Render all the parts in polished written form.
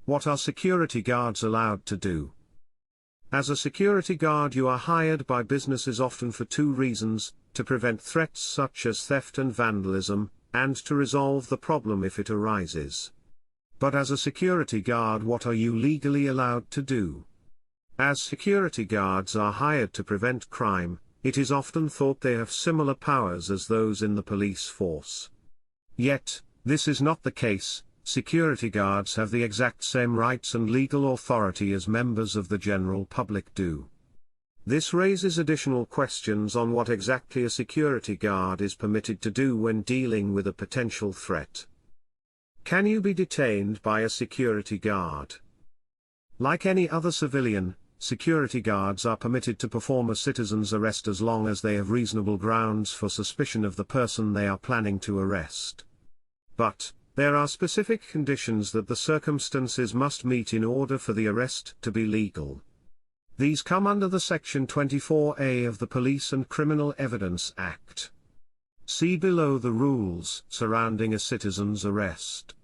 What are security guards allowed to do? As a security guard, you are hired by businesses often for two reasons: to prevent threats such as theft and vandalism, and to resolve the problem if it arises. But as a security guard, what are you legally allowed to do? As security guards are hired to prevent crime, it is often thought they have similar powers as those in the police force. Yet, this is not the case. Security guards have the exact same rights and legal authority as members of the general public do. This raises additional questions on what exactly a security guard is permitted to do when dealing with a potential threat. Can you be detained by a security guard? Like any other civilian, security guards are permitted to perform a citizen's arrest as long as they have reasonable grounds for suspicion of the person they are planning to arrest. But there are specific conditions that the circumstances must meet in order for the arrest to be legal. These come under the Section 24A of the Police and Criminal Evidence Act. See below the rules surrounding a citizen's arrest.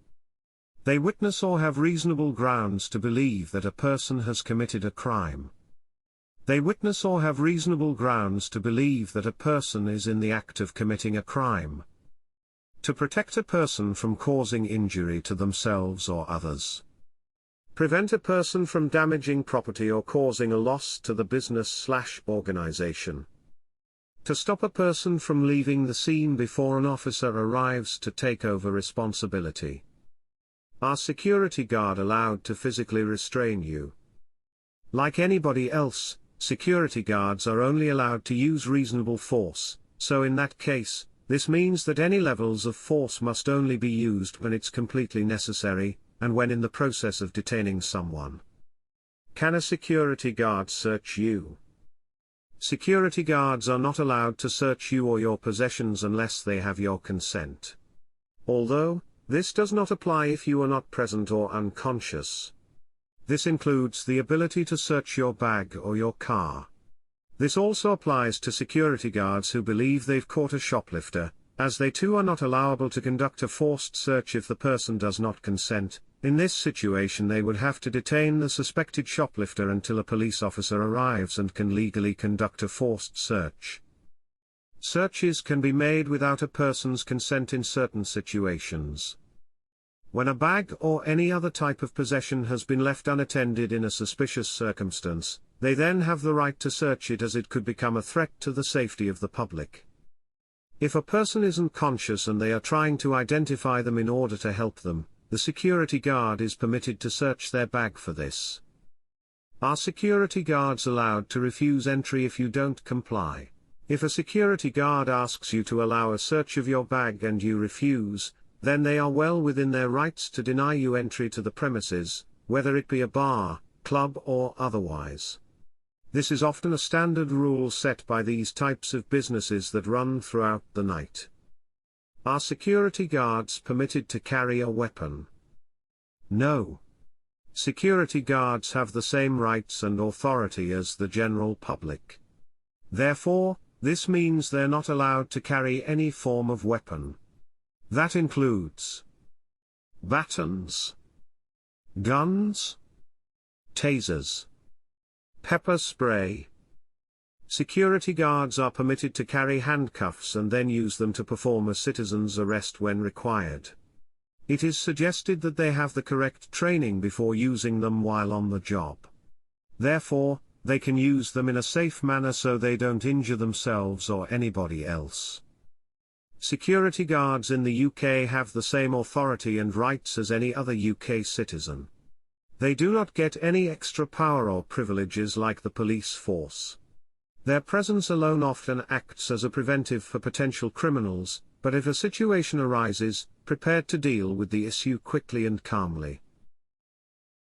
They witness or have reasonable grounds to believe that a person has committed a crime. They witness or have reasonable grounds to believe that a person is in the act of committing a crime. To protect a person from causing injury to themselves or others. Prevent a person from damaging property or causing a loss to the business/organization. To stop a person from leaving the scene before an officer arrives to take over responsibility. Are security guard allowed to physically restrain you? Like anybody else, security guards are only allowed to use reasonable force, so in that case, this means that any levels of force must only be used when it's completely necessary, and when in the process of detaining someone. Can a security guard search you? Security guards are not allowed to search you or your possessions unless they have your consent. Although, this does not apply if you are not present or unconscious. This includes the ability to search your bag or your car. This also applies to security guards who believe they've caught a shoplifter, as they too are not allowable to conduct a forced search if the person does not consent. In this situation, they would have to detain the suspected shoplifter until a police officer arrives and can legally conduct a forced search. Searches can be made without a person's consent in certain situations. When a bag or any other type of possession has been left unattended in a suspicious circumstance, they then have the right to search it, as it could become a threat to the safety of the public. If a person isn't conscious and they are trying to identify them in order to help them, the security guard is permitted to search their bag for this. Are security guards allowed to refuse entry if you don't comply? If a security guard asks you to allow a search of your bag and you refuse, then they are well within their rights to deny you entry to the premises, whether it be a bar, club or otherwise. This is often a standard rule set by these types of businesses that run throughout the night. Are security guards permitted to carry a weapon? No. Security guards have the same rights and authority as the general public. Therefore, this means they're not allowed to carry any form of weapon. That includes batons, guns, tasers, pepper spray. Security guards are permitted to carry handcuffs and then use them to perform a citizen's arrest when required. It is suggested that they have the correct training before using them while on the job. Therefore, they can use them in a safe manner so they don't injure themselves or anybody else. Security guards in the UK have the same authority and rights as any other UK citizen. They do not get any extra power or privileges like the police force. Their presence alone often acts as a preventive for potential criminals, but if a situation arises, prepared to deal with the issue quickly and calmly.